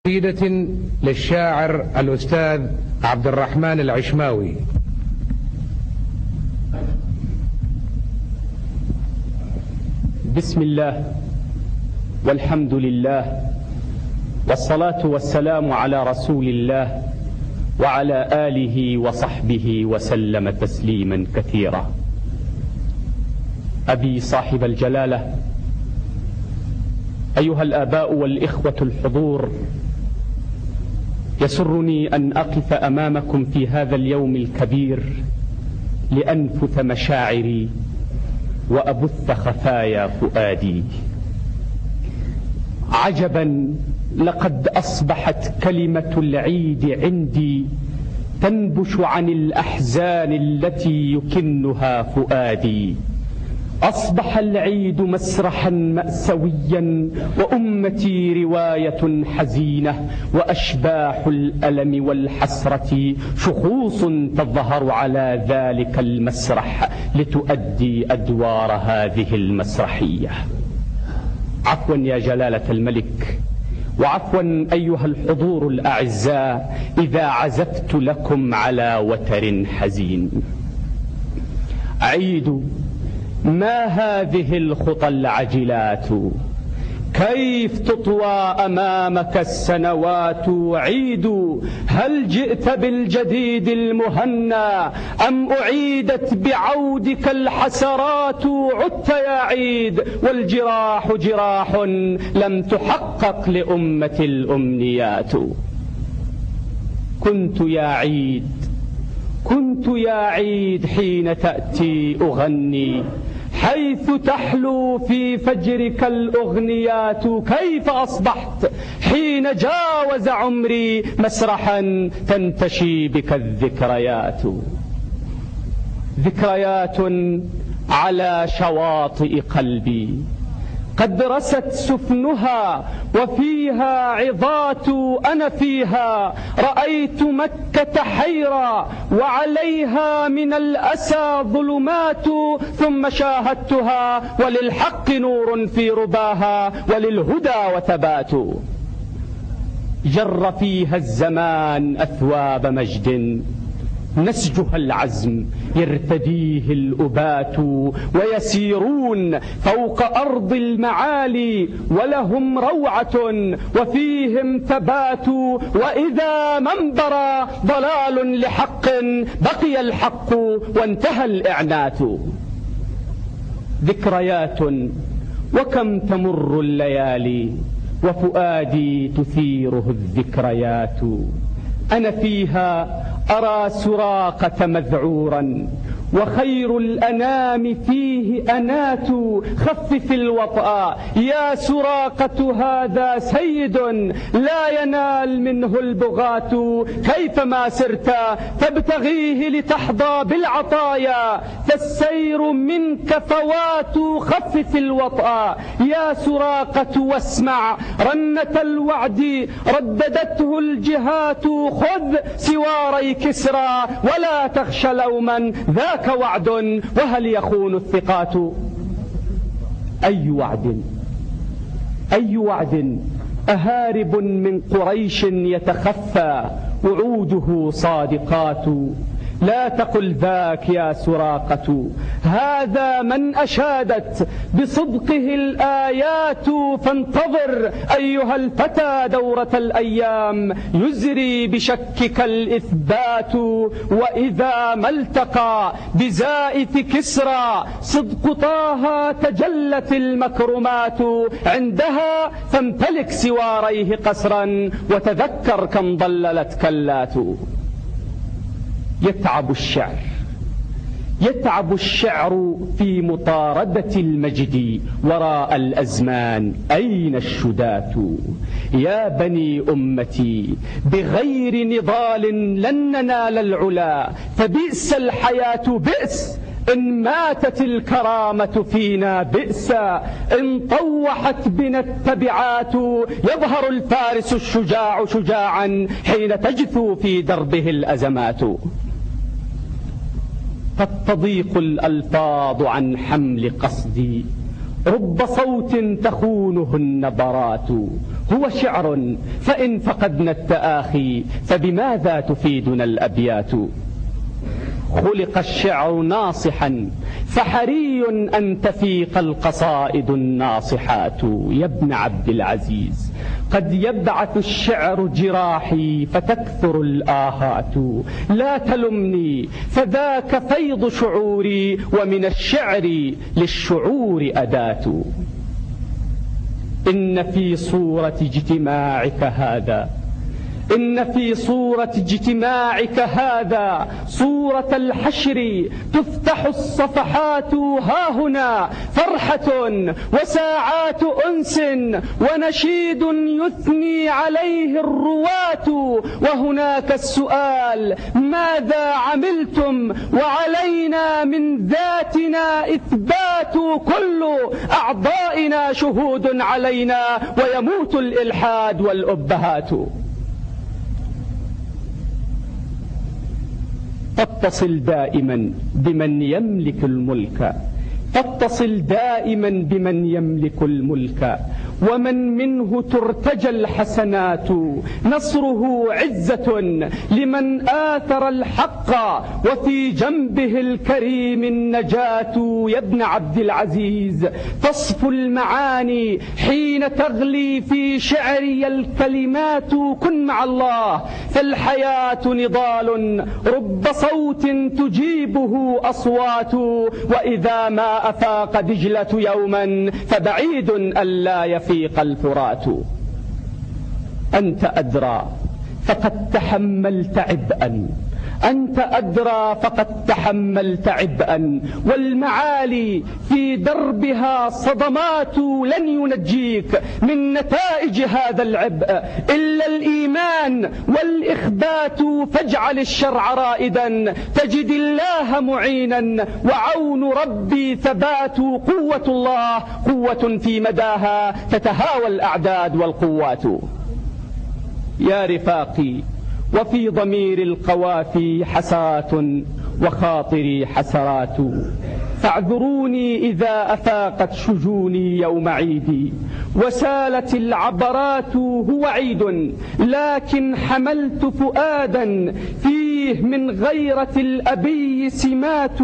قصيدة للشاعر الأستاذ عبد الرحمن العشماوي. بسم الله والحمد لله والصلاة والسلام على رسول الله وعلى آله وصحبه وسلم تسليما كثيرا. أبي صاحب الجلالة، أيها الآباء والإخوة الحضور، يسرني أن أقف أمامكم في هذا اليوم الكبير لأنفث مشاعري وأبث خفايا فؤادي. عجبا، لقد أصبحت كلمة العيد عندي تنبش عن الأحزان التي يكنها فؤادي. أصبح العيد مسرحا مأسويا وأمتي رواية حزينة، وأشباح الألم والحسرة شخوص تظهر على ذلك المسرح لتؤدي أدوار هذه المسرحية. عفوا يا جلالة الملك، وعفوا أيها الحضور الأعزاء إذا عزفت لكم على وتر حزين. عيد، ما هذه الخطى العجلات؟ كيف تطوى أمامك السنوات؟ عيد، هل جئت بالجديد المهنى أم أعيدت بعودك الحسرات؟ عدت يا عيد والجراح جراح لم تحقق لأمة الأمنيات. كنت يا عيد حين تأتي أغني، حيث تحلو في فجرك الأغنيات. كيف أصبحت حين جاوز عمري مسرحا تنتشي بك الذكريات؟ ذكريات على شواطئ قلبي قد رست سفنها وفيها عظات. أنا فيها رأيت مكة حيرا وعليها من الأسى ظلمات، ثم شاهدتها وللحق نور في رباها وللهدى وثبات. جر فيها الزمان أثواب مجد، نسجها العزم يرتديه الأبات، ويسيرون فوق أرض المعالي ولهم روعة وفيهم ثبات. وإذا منبر ضلال لحق بقي الحق وانتهى الإعنات. ذكريات، وكم تمر الليالي وفؤادي تثيره الذكريات. أنا فيها أرى سراقة مذعورا وخير الأنام فيه أنات. خفف الوطأ يا سراقة، هذا سيد لا ينال منه البغاة. كيفما سرت تبتغيه لتحظى بالعطايا، فالسير منك فوات. خفف الوطأ يا سراقة واسمع رنة الوعد رددته الجهات. خذ سواري كسرى ولا تخش لوما، ذاك وعد وهل يخون الثقات؟ أي وعد أهارب من قريش يتخفى وعوده صادقات. لا تقل ذاك يا سراقة، هذا من أشادت بصدقه الآيات. فانتظر أيها الفتى دورة الأيام يزري بشكك الإثبات. وإذا ما التقى بزائف كسرى صدق طه تجلت المكرمات. عندها فامتلك سواريه قسرا وتذكر كم ضللت كلات. يتعب الشعر في مطاردة المجد وراء الأزمان. أين الشدات؟ يا بني أمتي، بغير نضال لن ننال العلا، فبئس الحياة بئس إن ماتت الكرامة فينا بئسا. إن طوحت بنا التبعات يظهر الفارس الشجاع شجاعا حين تجثو في دربه الأزمات. قد تضيق الألفاظ عن حمل قصدي رب صوت تخونه النبرات. هو شعر فإن فقدنا التآخي فبماذا تفيدنا الأبيات؟ خلق الشعر ناصحا فحري أن تفيق القصائد الناصحات. يا ابن عبد العزيز قد يبعث الشعر جراحي فتكثر الآهات. لا تلمني فذاك فيض شعوري ومن الشعر للشعور أداة. إن في صورة اجتماعك هذا صورة الحشر تفتح الصفحات هاهنا فرحة وساعات أنس ونشيد يثني عليه الرواة. وهناك السؤال ماذا عملتم وعلينا من ذاتنا إثبات. كل أعضائنا شهود علينا ويموت الإلحاد والأبهات. فاتصل دائما بمن يملك الملك ومن منه ترتجى الحسنات. نصره عزة لمن آثر الحق وفي جنبه الكريم النجاة. يا ابن عبد العزيز تصفو المعاني حين تغلي في شعري الكلمات. كن مع الله فالحياة نضال رب صوت تجيبه أصوات. وإذا ما أفاق دجلة يوما فبعيد ألا يفيق الفرات. أنت أدرى فقد تحملت عبئا والمعالي في دربها صدمات. لن ينجيك من نتائج هذا العبء إلا الإيمان والإخبات. فاجعل الشرع رائدا تجد الله معينا وعون ربي ثبات. قوة الله قوة في مداها تتهاوى الأعداد والقوات. يا رفاقي وفي ضمير القوافي حسات وخاطري حسرات. فاعذروني إذا أفاقت شجوني يوم عيدي وسالت العبرات. هو عيد لكن حملت فؤادا فيه من غيرة الأبي سمات.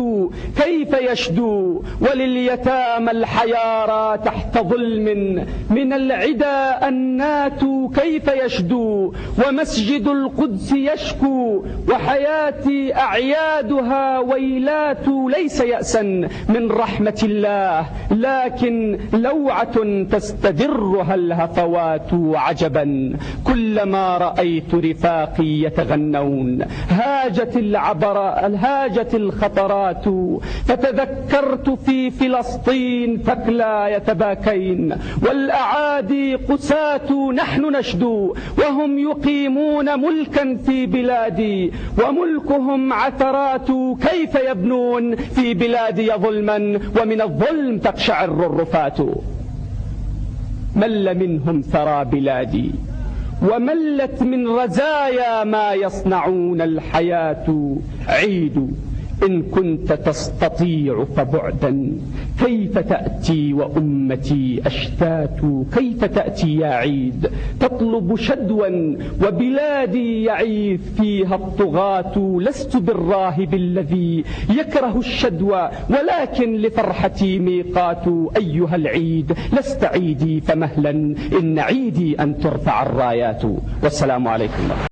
كيف يشدو ولليتامى الحيارى تحت ظلم من العدا النات. كيف يشدو ومسجد القدس يشكو وحياتي أعيادها ويلات. ليس يأسا من رحمة الله لكن لوعة تستدرها الهفوات. عجبا كلما رأيت رفاقي يتغنون هاجت الخطرات. فتذكرت في فلسطين ثكلى يتباكين والأعادي قساة. نحن نشدو وهم يقيمون ملكا في بلادي وملكهم عثرات. كيف يبنون في بلادي ظلما ومن الظلم تقشعر الرفات. مل منهم ثرى بلادي وملت من رزايا ما يصنعون الحياة. عيد إن كنت تستطيع فبعدا كيف تأتي وأمتي أشتات. كيف تأتي يا عيد تطلب شدوا وبلادي يعيث فيها الطغاة. لست بالراهب الذي يكره الشدوى ولكن لفرحتي ميقات. أيها العيد لست عيدي فمهلا إن عيدي أن ترفع الرايات. والسلام عليكم.